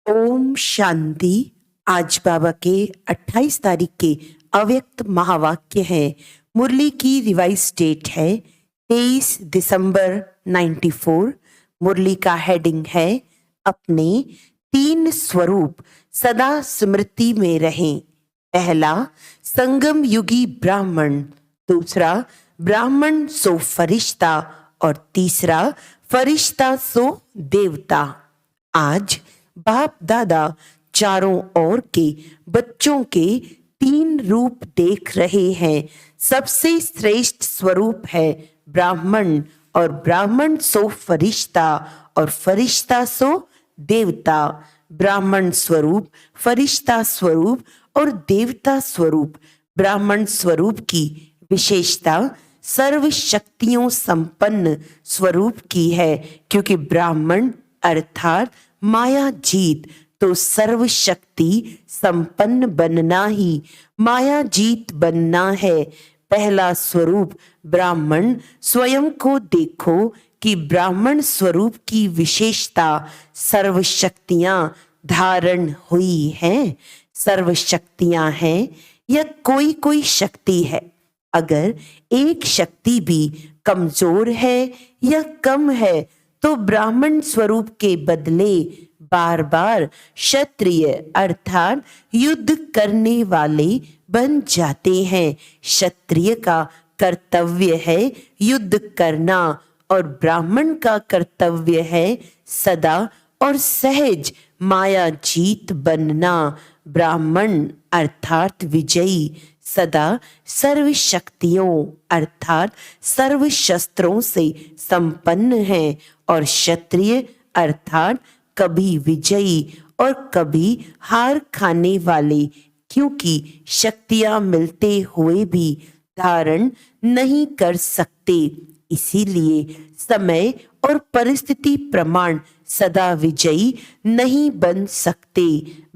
ओम शांति। आज बाबा के 28 तारीख के अव्यक्त महावाक्य है। मुरली की रिवाइज डेट है 23 दिसंबर 94। मुरली का हेडिंग है अपने 3 स्वरूप सदा स्मृति में रहें। पहला, संगम युगी ब्राह्मण। दूसरा, ब्राह्मण सो फरिश्ता। और तीसरा, फरिश्ता सो देवता। आज बाप दादा चारों ओर के बच्चों के 3 रूप देख रहे हैं। सबसे श्रेष्ठ स्वरूप है ब्राह्मण, और ब्राह्मण सो फरिश्ता और फरिश्ता सो देवता। ब्राह्मण स्वरूप, फरिश्ता स्वरूप और देवता स्वरूप। ब्राह्मण स्वरूप की विशेषता सर्व शक्तियों संपन्न स्वरूप की है, क्योंकि ब्राह्मण अर्थात माया जीत, तो सर्व शक्ति संपन्न बनना ही माया जीत बनना है। पहला स्वरूप ब्राह्मण। स्वयं को देखो कि ब्राह्मण स्वरूप की विशेषता सर्व शक्तियां धारण हुई हैं। सर्व शक्तियां हैं या कोई कोई शक्ति है। अगर एक शक्ति भी कमजोर है या कम है तो ब्राह्मण स्वरूप के बदले बार बार क्षत्रिय अर्थात युद्ध करने वाले बन जाते हैं। क्षत्रिय का कर्तव्य है युद्ध करना और ब्राह्मण का कर्तव्य है सदा और सहज माया जीत बनना। ब्राह्मण अर्थात विजयी, सदा सर्व शक्तियों अर्थात सर्व शस्त्रों से संपन्न है, और क्षत्रिय अर्थात कभी विजयी और कभी हार खाने वाले, क्योंकि शक्तियां मिलते हुए भी धारण नहीं कर सकते। इसीलिए समय और परिस्थिति प्रमाण सदा विजयी नहीं बन सकते।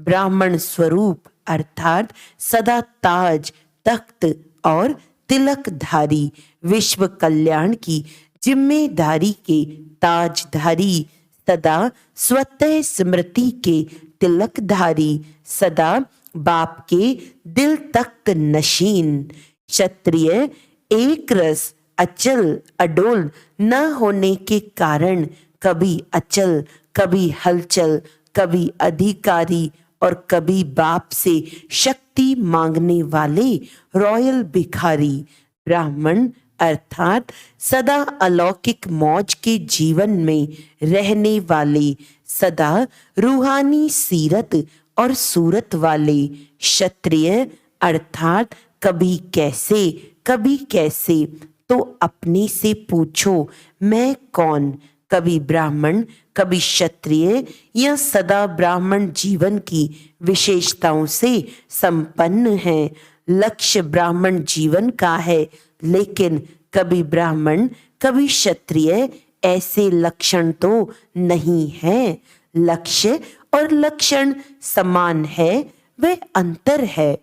ब्राह्मण स्वरूप अर्थात सदा ताज, तख्त और तिलकधारी, विश्व कल्याण की जिम्मेदारी के ताजधारी, सदा स्वतः स्मृति के तिलकधारी, सदा बाप के दिल तख्त नशीन। क्षत्रिय एक रस अचल अडोल न होने के कारण कभी अचल, कभी हलचल, कभी अधिकारी और कभी बाप से शक्ति मांगने वाले रॉयल भिखारी। ब्राह्मण अर्थात सदा अलौकिक मौज के जीवन में रहने वाले, सदा रूहानी सीरत और सूरत वाले। क्षत्रिय अर्थात कभी कैसे कभी कैसे, तो अपने से पूछो मैं कौन। कभी ब्राह्मण, कभी क्षत्रिय या सदा ब्राह्मण जीवन की विशेषताओं से संपन्न है। लक्ष्य ब्राह्मण जीवन का है, लेकिन कभी ब्राह्मण कभी क्षत्रिय ऐसे लक्षण तो नहीं है। लक्ष्य और लक्षण समान है, वे अंतर है।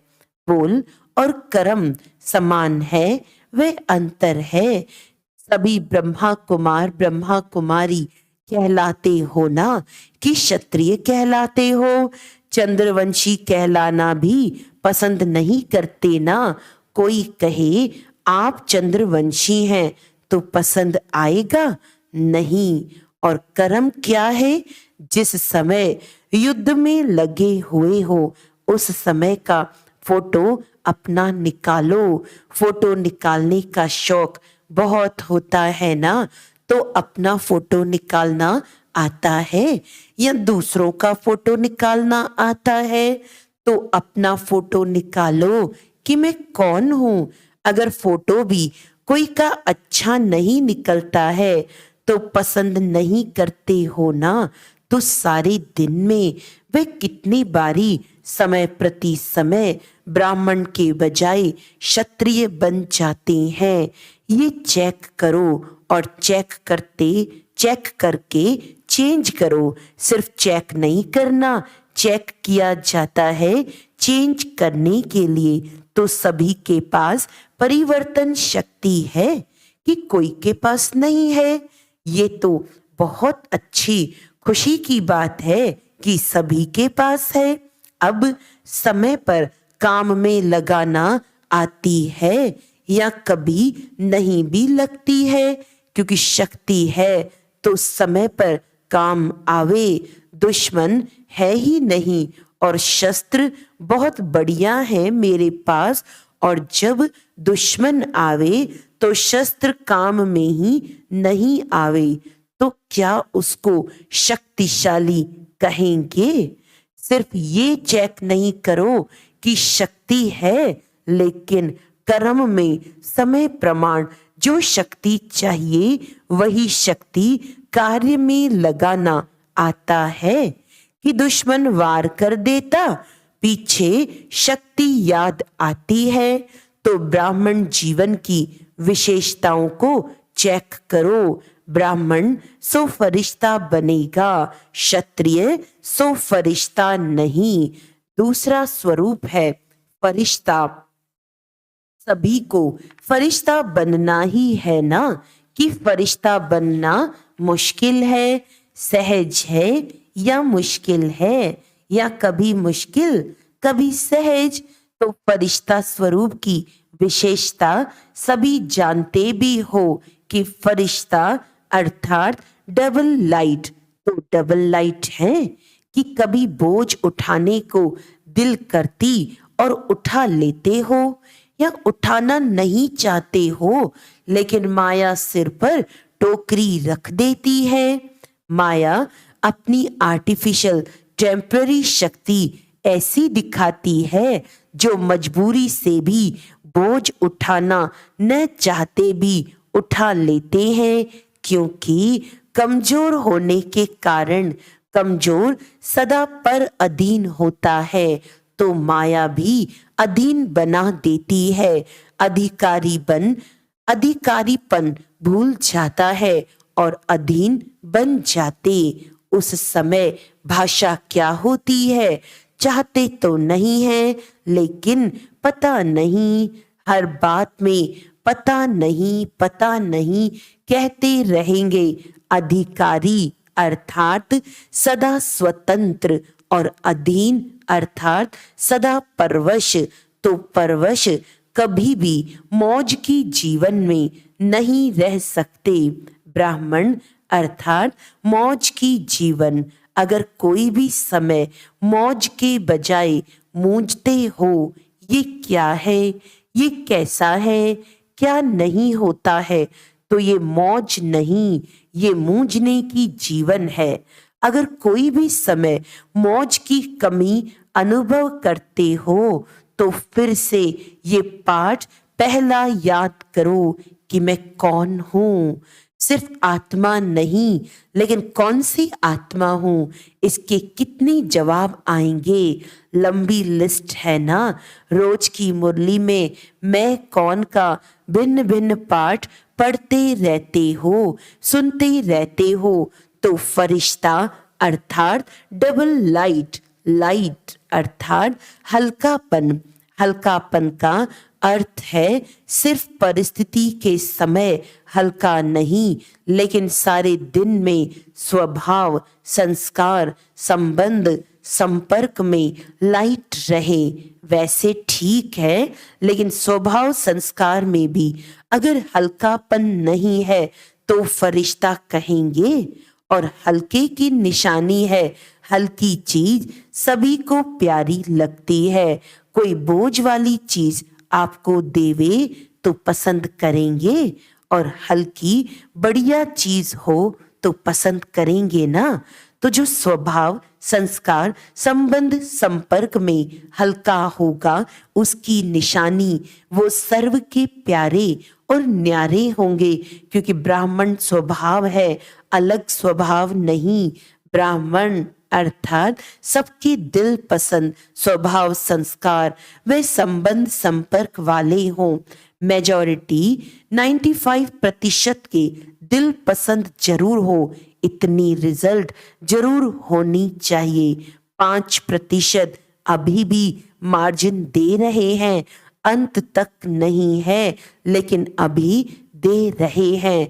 बोल और कर्म समान है, वे अंतर है। सभी ब्रह्मा कुमार ब्रह्मा कुमारी कहलाते हो ना, कि क्षत्रिय कहलाते हो। चंद्रवंशी कहलाना भी पसंद नहीं करते ना। कोई कहे आप चंद्रवंशी हैं तो पसंद आएगा नहीं। और कर्म क्या है? जिस समय युद्ध में लगे हुए हो उस समय का फोटो अपना निकालो। फोटो निकालने का शौक बहुत होता है ना, तो अपना फोटो निकालना आता है या दूसरों का फोटो निकालना आता है? तो अपना फोटो निकालो कि मैं कौन हूं। अगर फोटो भी कोई का अच्छा नहीं निकलता है तो पसंद नहीं करते हो ना, तो सारे दिन में वे कितनी बारी समय प्रति समय ब्राह्मण के बजाय क्षत्रिय बन जाते हैं। ये चेक करो और चेक करके चेंज करो। सिर्फ चेक नहीं करना, चेक किया जाता है चेंज करने के लिए। तो सभी के पास परिवर्तन शक्ति है कि कोई के पास नहीं है। ये तो बहुत अच्छी खुशी की बात है कि सभी के पास है। अब समय पर काम में लगाना आती है या कभी नहीं भी लगती है, क्योंकि शक्ति है तो समय पर काम आवे। दुश्मन है ही नहीं और शस्त्र बहुत बढ़िया है मेरे पास, और जब दुश्मन आवे तो शस्त्र काम में ही नहीं आवे, तो क्या उसको शक्तिशाली कहेंगे? सिर्फ ये चेक नहीं करो कि शक्ति है, लेकिन कर्म में समय प्रमाण जो शक्ति चाहिए वही शक्ति कार्य में लगाना आता है। कि दुश्मन वार कर देता, पीछे शक्ति याद आती है। तो ब्राह्मण जीवन की विशेषताओं को चेक करो। ब्राह्मण सो फरिश्ता बनेगा, क्षत्रिय सो फरिश्ता नहीं। दूसरा स्वरूप है फरिश्ता। सभी को फरिश्ता बनना ही है ना? कि फरिश्ता बनना मुश्किल है, सहज है या मुश्किल है, या कभी मुश्किल कभी सहज? तो फरिश्ता स्वरूप की विशेषता सभी जानते भी हो कि फरिश्ता अर्थात डबल लाइट। तो डबल लाइट है कि कभी बोझ उठाने को दिल करती और उठा लेते हो, या उठाना नहीं चाहते हो लेकिन माया सिर पर टोकरी रख देती है। माया अपनी आर्टिफिशियल टेम्पररी शक्ति ऐसी दिखाती है जो मजबूरी से भी बोझ उठाना न चाहते भी उठा लेते हैं, क्योंकि कमजोर होने के कारण कमजोर सदा पर अधीन होता है, तो माया भी अधीन बना देती है। अधिकारीपन भूल जाता है और अधीन बन जाते। उस समय भाषा क्या होती है? चाहते तो नहीं है लेकिन पता नहीं, हर बात में पता नहीं कहते रहेंगे। अधिकारी अर्थात सदा स्वतंत्र और अधीन अर्थात सदा परवश। तो परवश कभी भी मौज की जीवन में नहीं रह सकते। ब्राह्मण अर्थात मौज की जीवन। अगर कोई भी समय मौज के बजाय मूंझते हो, ये क्या है, ये कैसा है, क्या नहीं होता है, तो ये मौज नहीं, ये मूंझने की जीवन है। अगर कोई भी समय मौज की कमी अनुभव करते हो, तो फिर से ये पाठ पहला याद करो कि मैं कौन हूँ। सिर्फ आत्मा नहीं, लेकिन कौन सी आत्मा हूँ, इसके कितने जवाब आएंगे। लंबी लिस्ट है ना। रोज की मुरली में मैं कौन का भिन्न भिन्न पाठ पढ़ते रहते हो, सुनते रहते हो। तो फरिश्ता अर्थात डबल लाइट अर्थात हल्कापन का अर्थ है सिर्फ परिस्थिति के समय हल्का नहीं, लेकिन सारे दिन में स्वभाव, संस्कार, संबंध, संपर्क में लाइट रहे। वैसे ठीक है, लेकिन स्वभाव संस्कार में भी अगर हल्कापन नहीं है तो फरिश्ता कहेंगे। और हल्के की निशानी है, हल्की चीज सभी को प्यारी लगती है। कोई बोझ वाली चीज आपको देवे तो पसंद करेंगे, और हल्की बढ़िया चीज हो तो पसंद करेंगे ना। तो जो स्वभाव, संस्कार, संबंध, संपर्क में हल्का होगा, उसकी निशानी वो सर्व के प्यारे और न्यारे होंगे, क्योंकि ब्राह्मण स्वभाव है, अलग स्वभाव नहीं। ब्राह्मण अर्थात सबके दिल पसंद स्वभाव, संस्कार व संबंध संपर्क वाले हों। मेजॉरिटी 95% के दिल पसंद जरूर हो, इतनी रिजल्ट जरूर होनी चाहिए। 5% अभी भी मार्जिन दे रहे हैं, अंत तक नहीं है लेकिन अभी दे रहे हैं।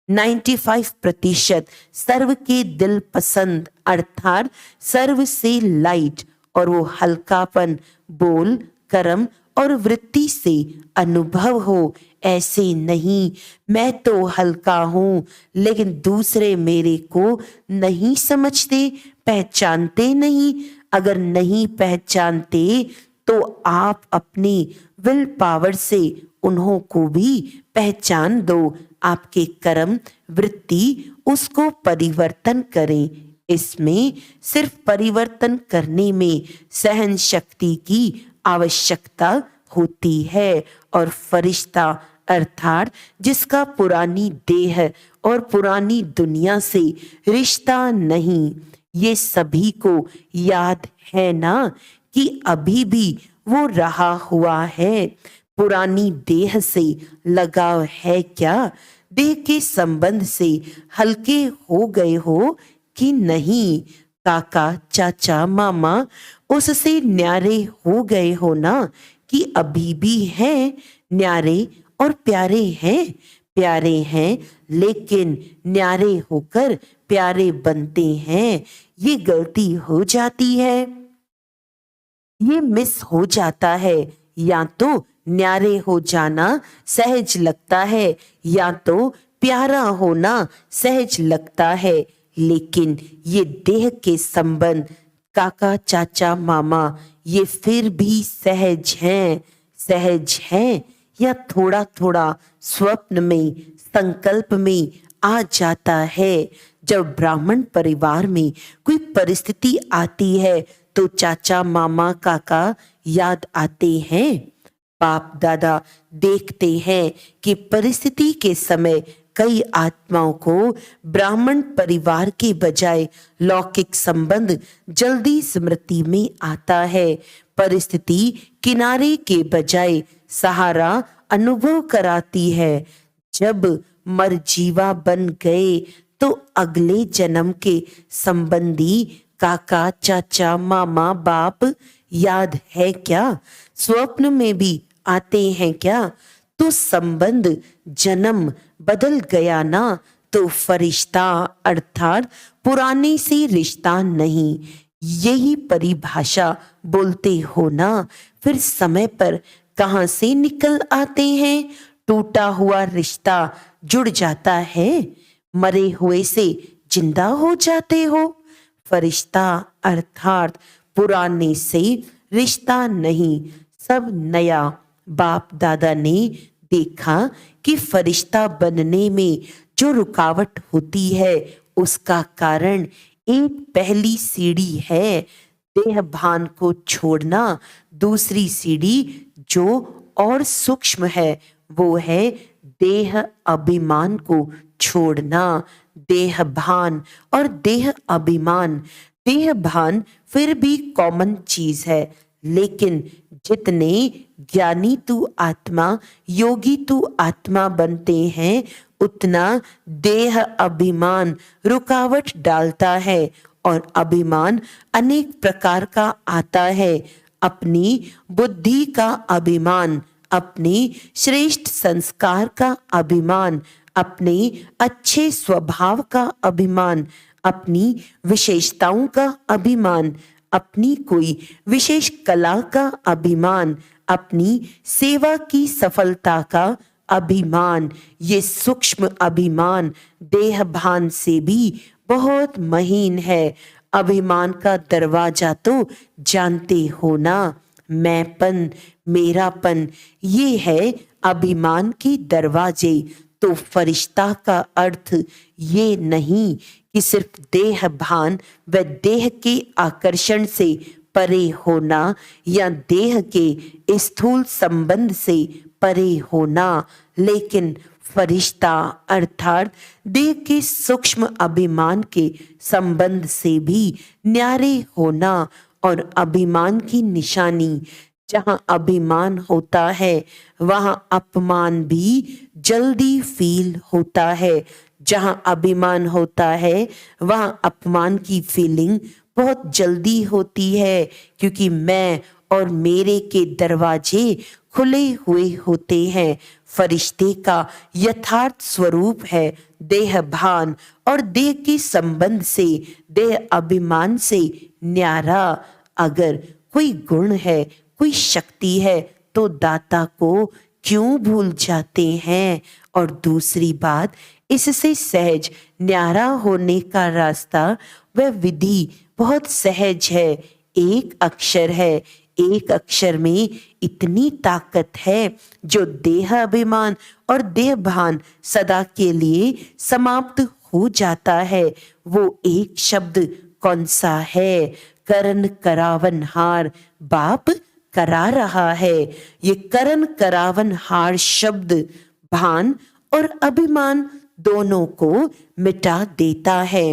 95% सर्व के दिल पसंद अर्थात सर्व से लाइट, और वो हल्कापन बोल, कर्म और वृत्ति से अनुभव हो। ऐसे नहीं, मैं तो हल्का हूँ लेकिन दूसरे मेरे को नहीं समझते, पहचानते नहीं। अगर नहीं पहचानते तो आप अपनी विल पावर से उन्हों को भी पहचान दो। आपके कर्म वृत्ति उसको परिवर्तन करें। इसमें सिर्फ परिवर्तन करने में सहन शक्ति की आवश्यकता होती है। और फरिश्ता अर्थात जिसका पुरानी देह और पुरानी दुनिया से रिश्ता नहीं, ये सभी को याद है ना कि अभी भी वो रहा हुआ है। पुरानी देह से लगाव है क्या? देह के संबंध से हल्के हो गए हो कि नहीं? काका चाचा मामा उससे न्यारे हो गए हो ना कि अभी भी हैं? न्यारे और प्यारे हैं। प्यारे हैं लेकिन न्यारे होकर प्यारे बनते हैं, ये गलती हो जाती है, ये मिस हो जाता है। या तो न्यारे हो जाना सहज लगता है या तो प्यारा होना सहज लगता है, लेकिन ये देह के संबंध काका चाचा मामा ये फिर भी सहज हैं। सहज हैं या थोड़ा थोड़ा स्वप्न में संकल्प में आ जाता है। जब ब्राह्मण परिवार में कोई परिस्थिति आती है तो चाचा मामा काका याद आते हैं। बाप दादा देखते हैं कि परिस्थिति के समय कई आत्माओं को ब्राह्मण परिवार के बजाय लौकिक संबंध जल्दी स्मृति में आता है। परिस्थिति किनारे के बजाय सहारा अनुभव कराती है। जब मरजीवा बन गए तो अगले जन्म के संबंधी काका चाचा मामा बाप याद है क्या? स्वप्न में भी आते हैं क्या? तो संबंध जन्म बदल गया ना। तो फरिश्ता अर्थात पुराने से रिश्ता नहीं, यही परिभाषा बोलते हो ना। फिर समय पर कहाँ से निकल आते हैं? टूटा हुआ रिश्ता जुड़ जाता है, मरे हुए से जिंदा हो जाते हो। फरिश्ता अर्थात पुराने से रिश्ता नहीं, सब नया। बाप दादा ने देखा कि फरिश्ता बनने में जो रुकावट होती है उसका कारण एक पहली सीढ़ी है देह भान को छोड़ना। दूसरी सीढ़ी जो और सूक्ष्म है वो है देह अभिमान को छोड़ना। देह भान और देह अभिमान, देह भान फिर भी कॉमन चीज है, लेकिन जितने ज्ञानी तू आत्मा योगी तू आत्मा बनते हैं उतना देह अभिमान रुकावट डालता है। और अभिमान अनेक प्रकार का आता है। अपनी बुद्धि का अभिमान, अपनी श्रेष्ठ संस्कार का अभिमान, अपने अच्छे स्वभाव का अभिमान, अपनी विशेषताओं का अभिमान, अपनी कोई विशेष कला का अभिमान, अपनी सेवा की सफलता का अभिमान। ये सूक्ष्म अभिमान देह भान से भी बहुत महीन है। अभिमान का दरवाजा तो जानते हो ना, मैंपन मेरापन, ये है अभिमान के दरवाजे। तो फरिश्ता का अर्थ ये नहीं कि सिर्फ देह भान व देह के आकर्षण से परे होना या देह के स्थूल संबंध से परे होना, लेकिन फरिश्ता अर्थात देह के सूक्ष्म अभिमान के संबंध से भी न्यारे होना। और अभिमान की निशानी, जहाँ अभिमान होता है वहाँ अपमान भी जल्दी फील होता है। जहाँ अभिमान होता है वहाँ अपमान की फीलिंग बहुत जल्दी होती है, क्योंकि मैं और मेरे के दरवाजे खुले हुए होते हैं। फरिश्ते का यथार्थ स्वरूप है देह भान और देह के संबंध से, देह अभिमान से न्यारा। अगर कोई गुण है, कोई शक्ति है, तो दाता को क्यों भूल जाते हैं? और दूसरी बात, इससे सहज न्यारा होने का रास्ता वह विधि बहुत सहज है। एक अक्षर है, एक अक्षर में इतनी ताकत है जो देह अभिमान और देह भान सदा के लिए समाप्त हो जाता है। वो एक शब्द कौन सा है? करण करावन हार बाप करा रहा है। ये करण करावन हार शब्द भान और अभिमान दोनों को मिटा देता है।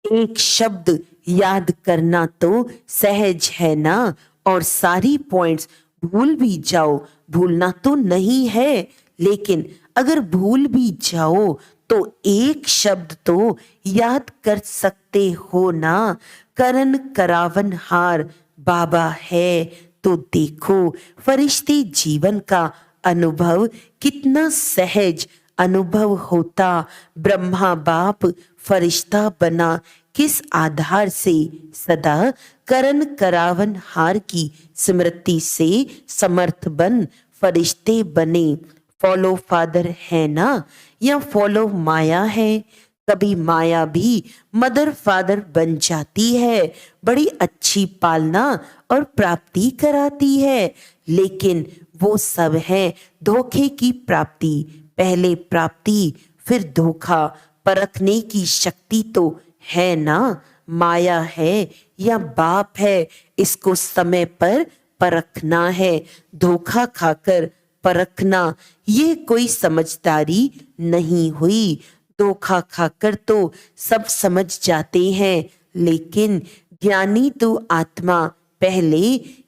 एक शब्द याद करना तो सहज है ना, और सारी पॉइंट्स भूल भी जाओ, भूलना तो नहीं है, लेकिन अगर भूल भी जाओ तो एक शब्द तो याद कर सकते हो ना। करण करावन हार बाबा है। तो देखो फरिश्ते जीवन का अनुभव कितना सहज अनुभव होता। ब्रह्मा बाप फरिश्ता बना किस आधार से? सदा करण करावन हार की स्मृति से समर्थ बन फरिश्ते बने। फॉलो फादर है ना, या फॉलो माया है? कभी माया भी मदर फादर बन जाती है, बड़ी अच्छी पालना और प्राप्ति कराती है, लेकिन वो सब है धोखे की प्राप्ति। पहले प्राप्ति फिर धोखा, परखने की शक्ति तो है ना। माया है या बाप है, इसको समय पर परखना है। धोखा खाकर परखना ये कोई समझदारी नहीं हुई। धोखा खाकर तो सब समझ जाते हैं, लेकिन ज्ञानी तो आत्मा पहले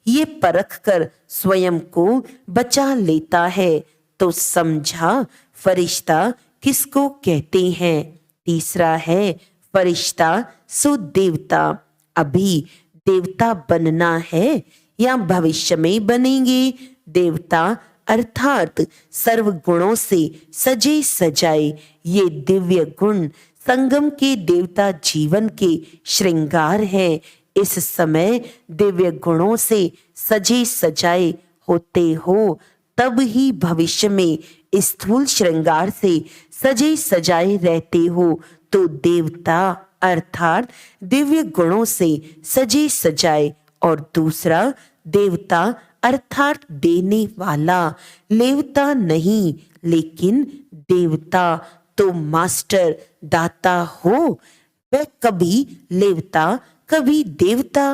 ये परख कर स्वयं को बचा लेता है। तो समझा फरिश्ता किसको कहते हैं? तीसरा है फरिश्ता सो देवता। अभी देवता बनना है या भविष्य में बनेंगे? देवता अर्थात सर्व गुणों से सजे सजाए ये दिव्य गुण संगम के देवता जीवन के श्रृंगार हैं। इस समय दिव्य गुणों से सजे सजाए होते हो, तब ही भविष्य में स्थूल श्रृंगार से सजे सजाए रहते हो। तो देवता अर्थात दिव्य गुणों से सजे सजाए, और दूसरा देवता अर्थात देने वाला, लेवता नहीं लेकिन देवता। तो मास्टर दाता हो, वह कभी लेवता कभी देवता।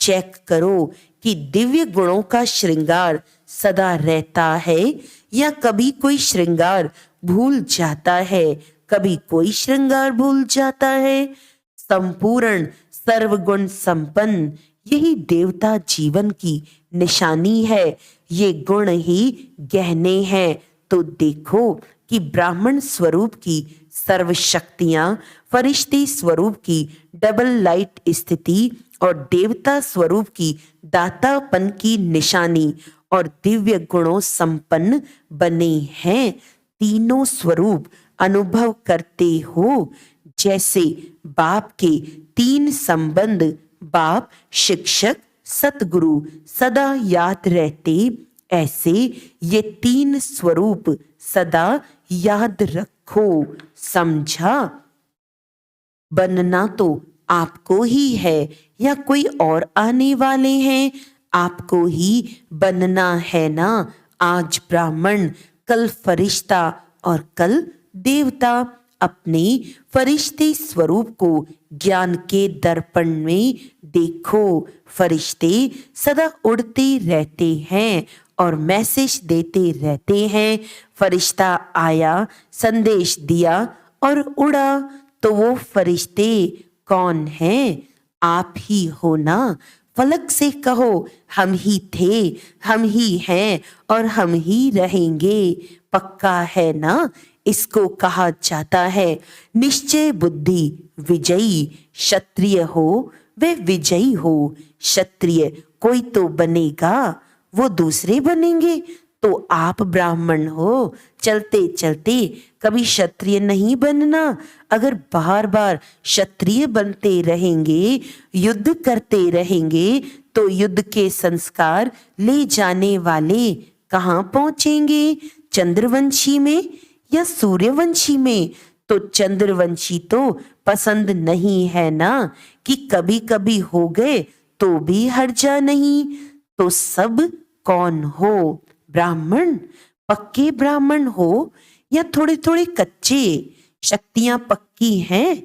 चेक करो कि दिव्य गुणों का श्रृंगार सदा रहता है या कभी कोई श्रृंगार भूल जाता है, कभी कोई श्रृंगार भूल जाता है। संपूर्ण सर्वगुण संपन्न यही देवता जीवन की निशानी है। ये गुण ही गहने हैं। तो देखो कि ब्राह्मण स्वरूप की सर्व शक्तियां, फरिश्ते स्वरूप की डबल लाइट स्थिति और देवता स्वरूप की दातापन की निशानी और दिव्य गुणों संपन्न बने हैं। तीनों स्वरूप अनुभव करते हो। जैसे बाप के तीन संबंध, बाप, शिक्षक, सतगुरु सदा याद रहते, ऐसे ये तीन स्वरूप सदा याद रखो। समझा? बनना तो आपको ही है या कोई और आने वाले हैं? आपको ही बनना है ना। आज ब्राह्मण, कल फरिश्ता और कल देवता। अपने फरिश्ते स्वरूप को ज्ञान के दर्पण में देखो। फरिश्ते सदा उड़ते रहते हैं और मैसेज देते रहते हैं। फरिश्ता आया, संदेश दिया और उड़ा, तो वो फरिश्ते कौन हैं? आप ही हो ना। फलक से कहो हम ही थे, हम ही हैं और हम ही रहेंगे। पक्का है ना। इसको कहा जाता है निश्चय बुद्धि विजयी। क्षत्रिय हो वे विजयी हो। क्षत्रिय कोई तो बनेगा, वो दूसरे बनेंगे। तो आप ब्राह्मण हो, चलते चलते कभी क्षत्रिय नहीं बनना। अगर बार बार क्षत्रिय बनते रहेंगे, युद्ध करते रहेंगे, तो युद्ध के संस्कार ले जाने वाले कहाँ पहुंचेंगे? चंद्रवंशी में या सूर्यवंशी में? तो चंद्रवंशी तो पसंद नहीं है ना कि कभी कभी हो गए तो भी हर्जा नहीं। तो सब कौन हो? ब्राह्मण। पक्के ब्राह्मण हो या थोड़े थोड़े कच्चे? शक्तियां पक्की हैं,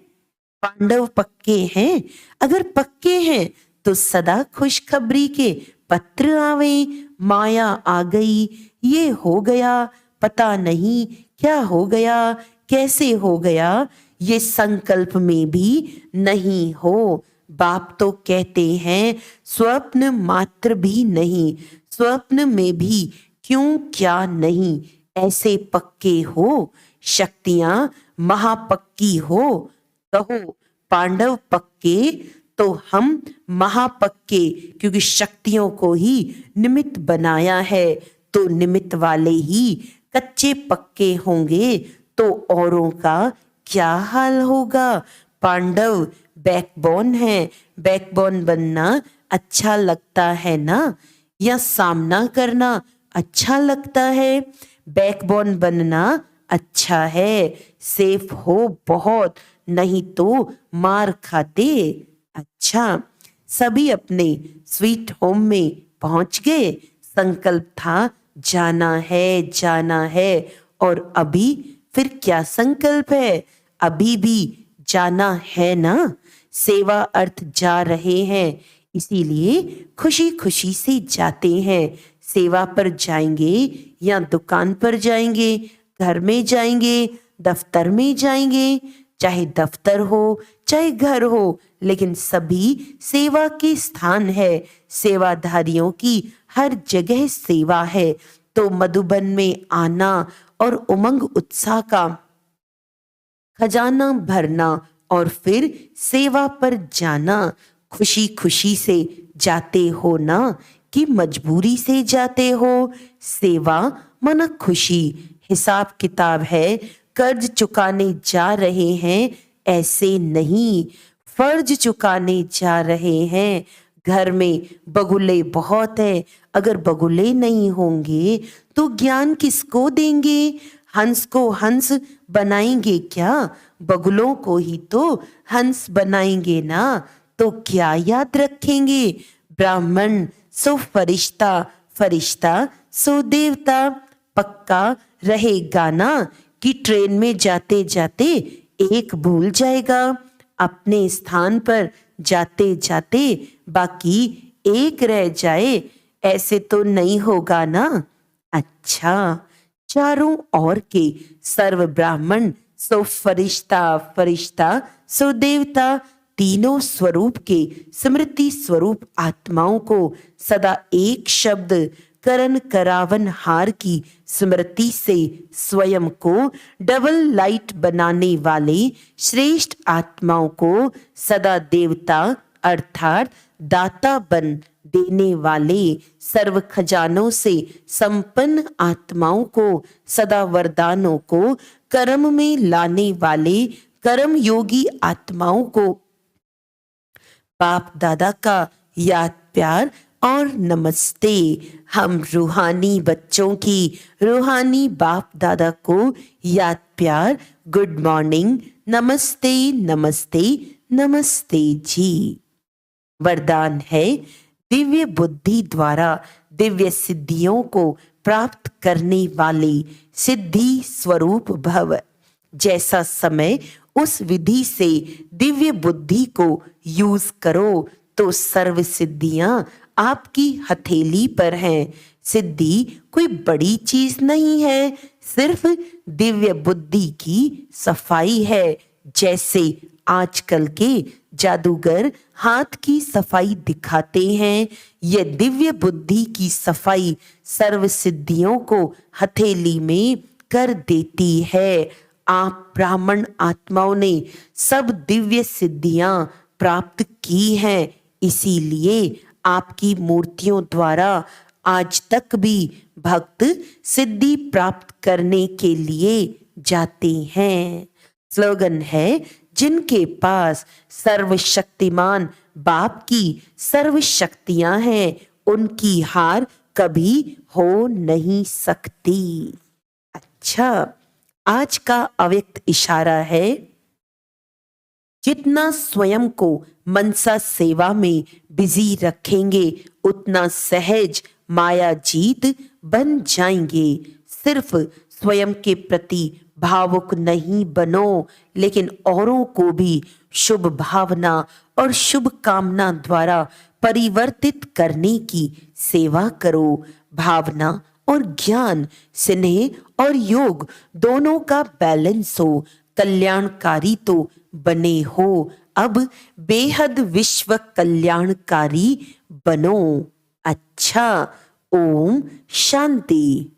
पांडव पक्के हैं। अगर पक्के हैं तो सदा खुशखबरी के पत्र आवे। माया आ गई, ये हो गया, पता नहीं क्या हो गया, कैसे हो गया, ये संकल्प में भी नहीं हो। बाप तो कहते हैं स्वप्न मात्र भी नहीं, स्वप्न में भी क्यों क्या नहीं, ऐसे पक्के हो। शक्तियां महापक्की हो। कहो पांडव पक्के तो हम महापक्के, क्योंकि शक्तियों को ही निमित्त बनाया है। तो निमित्त वाले ही कच्चे पक्के होंगे तो औरों का क्या हाल होगा? पांडव बैकबोन है, बैकबोन बनना अच्छा लगता है ना, या सामना करना अच्छा लगता है? बैकबोन बनना अच्छा है, सेफ हो बहुत, नहीं तो मार खाते। अच्छा, सभी अपने स्वीट होम में पहुंच गए। संकल्प था जाना है, जाना है। और अभी फिर क्या संकल्प है? अभी भी जाना है ना। सेवा अर्थ जा रहे हैं, इसीलिए खुशी खुशी से जाते हैं। सेवा पर जाएंगे या दुकान पर जाएंगे, घर में जाएंगे, दफ्तर में जाएंगे, चाहे दफ्तर हो चाहे घर हो, लेकिन सभी सेवा के स्थान है। सेवाधारियों की हर जगह सेवा है। तो मधुबन में आना और उमंग उत्साह का खजाना भरना और फिर सेवा पर जाना। खुशी खुशी से जाते हो ना कि मजबूरी से जाते हो? सेवा माना खुशी। हिसाब किताब है, कर्ज चुकाने जा रहे हैं, ऐसे नहीं, फर्ज चुकाने जा रहे हैं। घर में बगुले बहुत हैं, अगर बगुले नहीं होंगे तो ज्ञान किसको देंगे? हंस को हंस बनाएंगे क्या? बगुलों को ही तो हंस बनाएंगे ना। तो क्या याद रखेंगे? ब्राह्मण सो फरिश्ता, फरिश्ता सो देवता। पक्का रहेगा ना कि ट्रेन में जाते जाते एक भूल जाएगा, अपने स्थान पर जाते जाते बाकी एक रह जाए, ऐसे तो नहीं होगा ना। अच्छा, चारों ओर के सर्व ब्राह्मण सो फरिश्ता, फरिश्ता सो देवता, तीनों स्वरूप के स्मृति स्वरूप आत्माओं को सदा एक शब्द करण करावन हार की स्मृति से स्वयं को डबल लाइट बनाने वाले श्रेष्ठ आत्माओं को सदा देवता अर्थात दाता बन देने वाले सर्व खजानों से संपन्न आत्माओं को सदा वरदानों को कर्म में लाने वाले कर्म योगी आत्माओं को बाप दादा का याद प्यार और नमस्ते। हम रूहानी बच्चों की रूहानी बाप दादा को याद प्यार, गुड मॉर्निंग, नमस्ते नमस्ते नमस्ते जी। वरदान है दिव्य बुद्धि द्वारा दिव्य सिद्धियों को प्राप्त करने वाले सिद्धि स्वरूप भव। जैसा समय उस विधि से दिव्य बुद्धि को यूज करो तो सर्व सिद्धियां आपकी हथेली पर हैं। सिद्धि कोई बड़ी चीज नहीं है, सिर्फ दिव्य बुद्धि की सफाई है। जैसे आजकल के जादूगर हाथ की सफाई दिखाते हैं, यह दिव्य बुद्धि की सफाई सर्व सिद्धियों को हथेली में कर देती है। आप ब्राह्मण आत्माओं ने सब दिव्य सिद्धियां प्राप्त की हैं, इसीलिए आपकी मूर्तियों द्वारा आज तक भी भक्त सिद्धि प्राप्त करने के लिए जाते हैं। स्लोगन है, जिनके पास सर्वशक्तिमान बाप की सर्व शक्तियां हैं, उनकी हार कभी हो नहीं सकती। अच्छा, आज का अव्यक्त इशारा है, जितना स्वयं को मनसा सेवा में बिजी रखेंगे उतना सहज माया जीत बन जाएंगे। सिर्फ स्वयं के प्रति भावुक नहीं बनो, लेकिन औरों को भी शुभ भावना और शुभ कामना द्वारा परिवर्तित करने की सेवा करो। भावना और ज्ञान, स्नेह और योग दोनों का बैलेंस हो, कल्याणकारी तो बने हो, अब बेहद विश्व कल्याणकारी बनो। अच्छा, ओम शांति।